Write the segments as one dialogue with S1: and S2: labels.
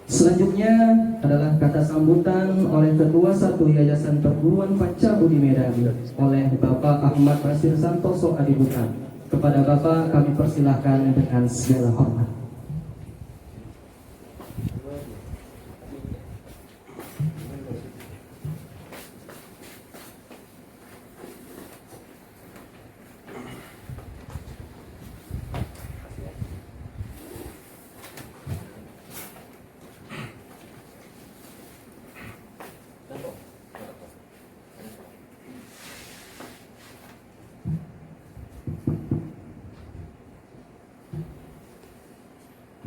S1: Selanjutnya adalah kata sambutan oleh Ketua 1 Yayasan Perguruan Pancabudi Medan oleh Bapak Ahmad Basir Santoso Adiputra. Kepada Bapak kami persilahkan dengan segala hormat.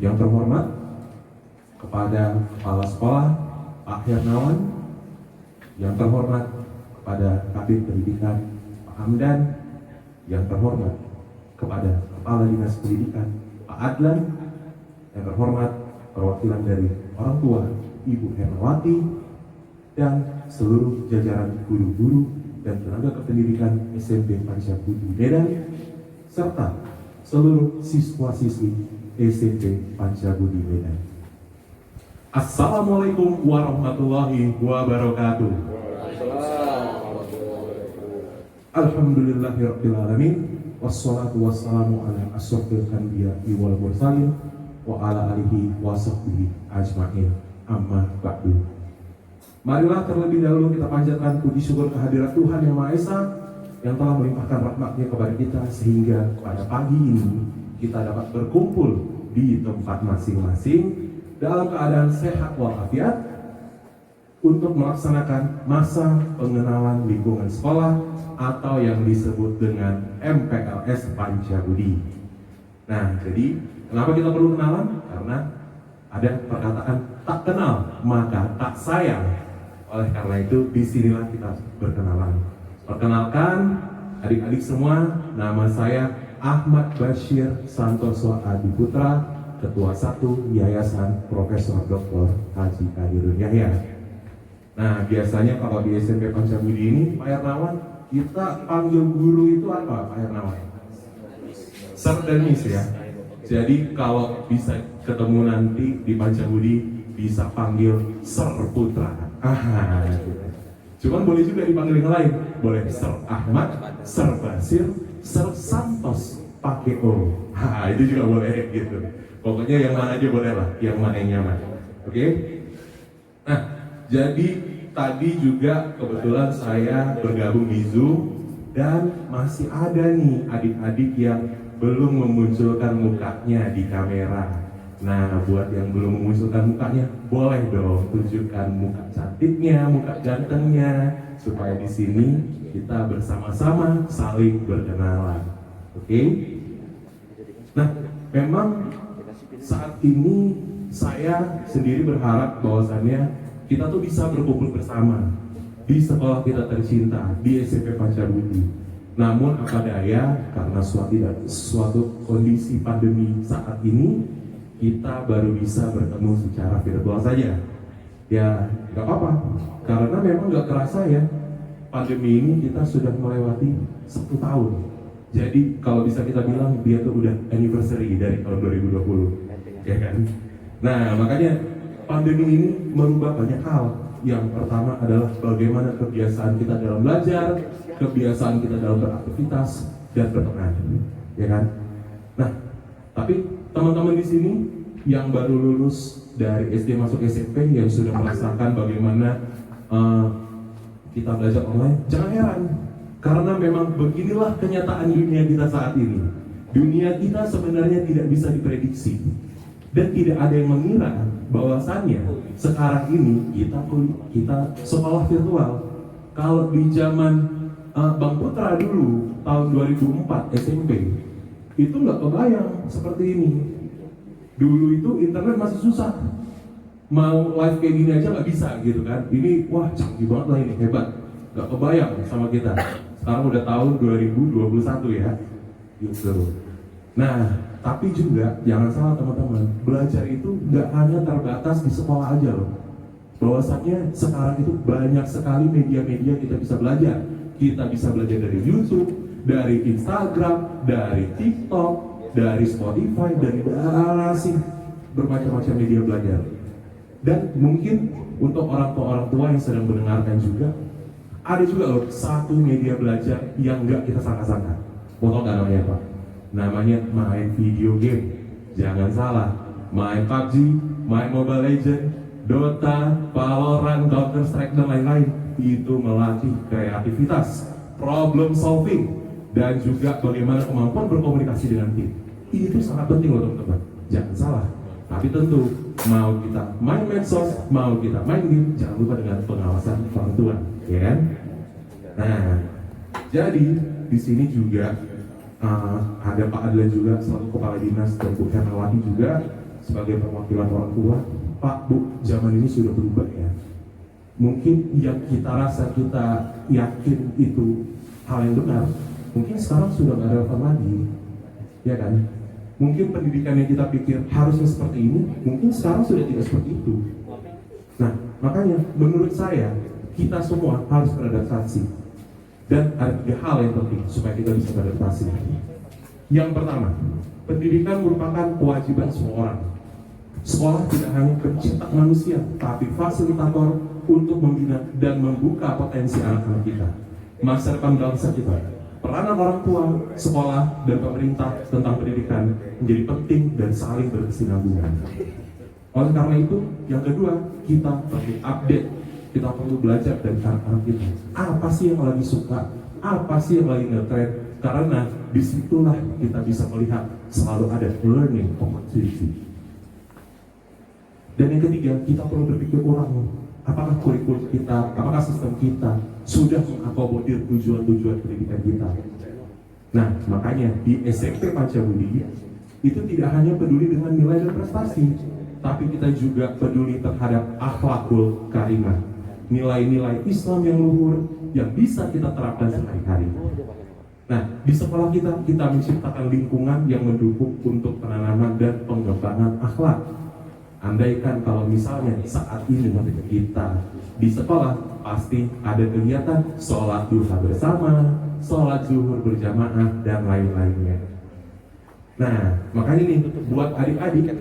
S2: Yang terhormat kepada Kepala Sekolah Pak Hernawan, yang terhormat kepada Kabid Pendidikan Pak Hamdan, yang terhormat kepada Kepala Dinas Pendidikan Pak Adlan, yang terhormat perwakilan dari orang tua Ibu Hernawati, dan seluruh jajaran guru-guru dan tenaga kependidikan SMP Pancabudi Medan, serta seluruh siswa-siswi SMP Pancabudi Medan. Assalamualaikum warahmatullahi wabarakatuh. Alhamdulillahirabbil alamin, wassalatu wassalamu ala asyrofil anbiya'i wal mursalin wa ala alihi wa sahbihi ajmain. Amma ba'du. Marilah terlebih dahulu kita panjatkan puji syukur kehadirat Tuhan Yang Maha Esa yang telah melimpahkan rahmat-Nya kepada kita sehingga pada pagi ini kita dapat berkumpul di tempat masing-masing dalam keadaan sehat walafiat untuk melaksanakan masa pengenalan lingkungan sekolah atau yang disebut dengan MPLS Pancabudi. Nah, jadi kenapa kita perlu kenalan? Karena ada perkataan tak kenal maka tak sayang. Oleh karena itu disinilah kita berkenalan. Perkenalkan adik-adik semua, nama saya Ahmad Basir Santoso Adiputra, Ketua 1 Yayasan Profesor Dr. Haji Kadirun Yahya. Nah, biasanya kalau di SMP Pancabudi ini, Pak Hernawan, kita panggil guru itu apa, Pak Hernawan? Sir dan Miss ya. Jadi kalau bisa ketemu nanti di Pancabudi, bisa panggil Sir Putra. Gitu. Cuman boleh juga dipanggil yang lain, boleh Sir Ahmad, Sir Basir, Sir Santos pakai O. Itu juga boleh gitu. Pokoknya yang mana aja boleh lah, yang mana yang nyaman. Oke? Nah, jadi tadi juga kebetulan saya bergabung di Zoom dan masih ada nih adik-adik yang belum memunculkan mukanya di kamera. Nah, buat yang belum memunculkan mukanya, boleh dong tunjukkan muka cantiknya, muka gantengnya, supaya di sini kita bersama-sama saling berkenalan. Oke? Nah, memang saat ini saya sendiri berharap bahwasannya kita tuh bisa berkumpul bersama di sekolah kita tercinta, di SMP Pancabudi. Namun apa daya, karena suatu kondisi pandemi saat ini, kita baru bisa bertemu secara virtual saja. Ya, nggak apa-apa, karena memang nggak kerasa ya, pandemi ini kita sudah melewati 1 tahun. Jadi kalau bisa kita bilang dia tuh udah anniversary dari tahun 2020, ya kan? Nah, makanya pandemi ini merubah banyak hal. Yang pertama adalah bagaimana kebiasaan kita dalam belajar, kebiasaan kita dalam beraktivitas dan berteman, ya kan? Nah, tapi teman-teman di sini yang baru lulus dari SD masuk SMP yang sudah merasakan bagaimana kita belajar online, jangan heran, karena memang beginilah kenyataan dunia kita saat ini. Dunia kita sebenarnya tidak bisa diprediksi dan tidak ada yang mengira bahwasannya sekarang ini kita sekolah virtual. Kalau di zaman Bang Putra dulu tahun 2004 SMP itu nggak kebayang seperti ini. Dulu itu internet masih susah, mau live kayak gini aja nggak bisa gitu kan. Ini wah canggih banget lah, ini hebat, nggak kebayang sama kita. Sekarang udah tahun 2021 ya gitu. Nah, tapi juga jangan salah teman-teman, belajar itu nggak hanya terbatas di sekolah aja loh. Bahwasannya sekarang itu banyak sekali media-media kita bisa belajar. Kita bisa belajar dari YouTube, dari Instagram, dari TikTok, dari Spotify, dari sih bermacam-macam media belajar. Dan mungkin untuk orang tua yang sedang mendengarkan juga, ada juga loh satu media belajar yang nggak kita sangka-sangka. Mau tau nggak namanya apa? Namanya main video game. Jangan salah, main PUBG, main Mobile Legends, Dota, Valorant, Counter Strike dan lain-lain. Itu melatih kreativitas, problem solving, dan juga bagaimana kemampuan berkomunikasi dengan tim. Itu sangat penting loh teman-teman. Jangan salah. Tapi tentu mau kita main medsos, mau kita main game, jangan lupa dengan pengawasan orang tua, ya kan? Nah, jadi di sini juga ada Pak Adlan juga selaku Kepala Dinas dan Bu Hernawati juga sebagai perwakilan orang tua. Pak, Bu, zaman ini sudah berubah ya. Mungkin yang kita rasa kita yakin itu hal yang benar, mungkin sekarang sudah nggak relevan lagi, ya kan? Mungkin pendidikan yang kita pikir harusnya seperti ini, mungkin sekarang sudah tidak seperti itu. Nah, makanya menurut saya kita semua harus beradaptasi. Dan ada 3 hal yang penting supaya kita bisa beradaptasi. Yang pertama, pendidikan merupakan kewajiban semua orang. Sekolah tidak hanya pencetak manusia, tapi fasilitator untuk membina dan membuka potensi anak-anak kita, masa depan bangsa kita. Peranan orang tua, sekolah, dan pemerintah tentang pendidikan menjadi penting dan saling berkesinambungan. Oleh karena itu, yang kedua, kita perlu update, kita perlu belajar dari anak-anak kita. Apa sih yang lagi suka? Apa sih yang lagi nge-trend? Karena disitulah kita bisa melihat selalu ada learning opportunity. Dan yang ketiga, kita perlu berpikir ulang. Apakah kurikulum kita, apakah sistem kita sudah mengakomodir tujuan-tujuan pendidikan kita? Nah, makanya di SMP Pancabudi itu tidak hanya peduli dengan nilai dan prestasi, tapi kita juga peduli terhadap akhlakul karimah, nilai-nilai Islam yang luhur yang bisa kita terapkan sehari-hari. Nah, di sekolah kita menciptakan lingkungan yang mendukung untuk penanaman dan pengembangan akhlak. Andaikan kalau misalnya saat ini kita di sekolah pasti ada kegiatan sholat duha bersama, sholat zuhur berjamaah, dan lain-lainnya. Nah, makanya nih buat adik-adik,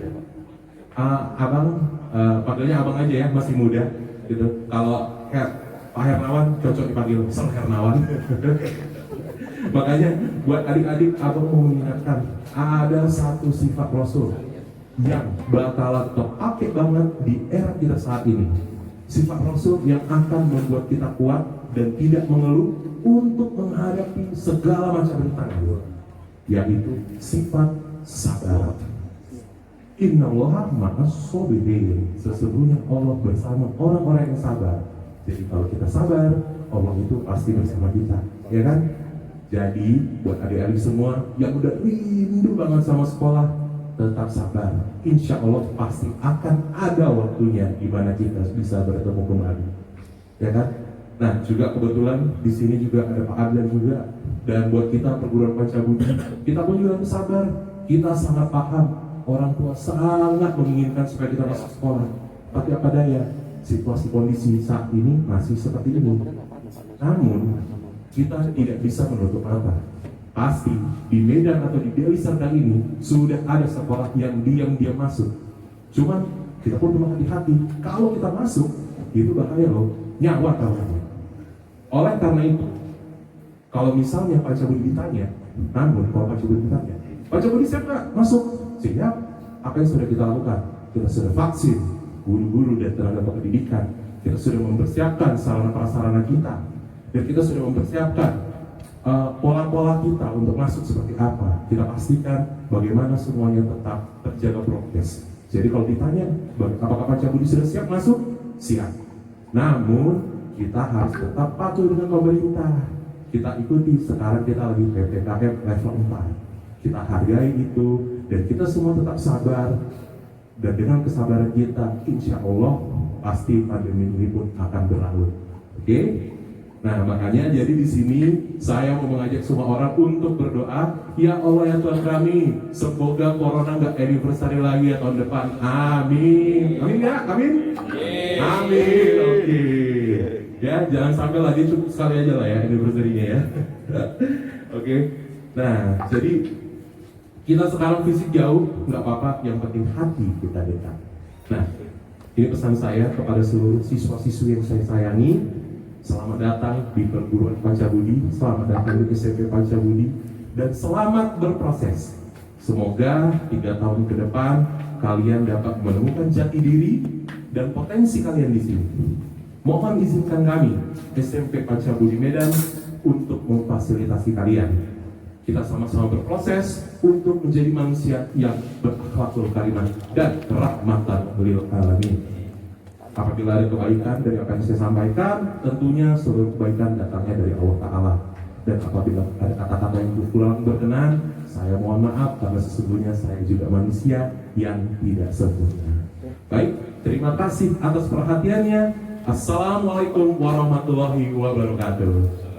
S2: panggilnya abang aja ya, masih muda gitu. Kalau Pak Hernawan cocok dipanggil Sir Hernawan. Makanya buat adik-adik, abang mau mengingatkan ada satu sifat Rasul yang bakalan terpakai banget di era kita saat ini. Sifat Rasul yang akan membuat kita kuat dan tidak mengeluh untuk menghadapi segala macam rintangan, yaitu sifat sabar. Innallaha ma'as sabirin. Sesungguhnya Allah bersama orang-orang yang sabar. Jadi kalau kita sabar, Allah itu pasti bersama kita, ya kan? Jadi buat adik-adik semua yang udah rindu banget sama sekolah, tetap sabar. Insya Allah pasti akan ada waktunya di mana kita bisa bertemu kembali, ya kan? Nah, juga kebetulan di sini juga ada Pak Adlan juga. Dan buat kita perguruan Pancabudi, kita pun juga harus sabar. Kita sangat paham orang tua sangat menginginkan supaya kita masuk sekolah. Tapi apa daya, situasi kondisi saat ini masih seperti ini. Namun kita tidak bisa menutup mata. Pasti di Medan atau di Deli Serdang ini sudah ada sekolah yang diam-diam masuk. Cuman kita pun perlu hati-hati. Kalau kita masuk, itu bahaya loh, nyawa taruhannya. Oleh karena itu, kalau misalnya Pancabudi ditanya, namun kalau Pancabudi ditanya, Pancabudi siap nggak masuk? Siap. Apa yang sudah kita lakukan? Kita sudah vaksin guru-guru dan tenaga pendidikan. Kita sudah mempersiapkan sarana prasarana kita, dan kita sudah mempersiapkan pola-pola kita untuk masuk seperti apa. Kita pastikan bagaimana semuanya tetap terjaga prokes. Jadi kalau ditanya, apakah Pancabudi sudah siap masuk? Siap. Namun kita harus tetap patuh dengan pemerintah. Kita ikuti, sekarang kita lagi PPKM level 4. Kita hargai itu, dan kita semua tetap sabar. Dan dengan kesabaran kita, insya Allah pasti pandemi ini pun akan berlalu. Oke? Nah, makanya jadi di sini saya mau mengajak semua orang untuk berdoa, ya Allah ya Tuhan kami, semoga corona nggak anniversary lagi ya tahun depan. Amin. Amin ya? Amin. Amin. Oke. Ya, jangan sampai lagi, cukup sekali aja lah ya anniversary-nya ya. Oke. Nah, jadi kita sekarang fisik jauh nggak apa-apa, yang penting hati kita dekat. Nah, Ini pesan saya kepada seluruh siswa-siswi yang saya sayangi. Selamat datang di perguruan Pancabudi, selamat datang di SMP Pancabudi, dan selamat berproses. Semoga 3 tahun ke depan kalian dapat menemukan jati diri dan potensi kalian di sini. Mohon izinkan kami, SMP Pancabudi Medan, untuk memfasilitasi kalian. Kita sama-sama berproses untuk menjadi manusia yang berakhlakul karimah dan rahmatan lil alamin. Apabila ada kebaikan dari apa yang saya sampaikan, tentunya seluruh kebaikan datangnya dari Allah Ta'ala. Dan apabila ada kata-kata yang kurang berkenan, saya mohon maaf karena sesungguhnya saya juga manusia yang tidak sempurna. Baik, terima kasih atas perhatiannya. Assalamualaikum warahmatullahi wabarakatuh.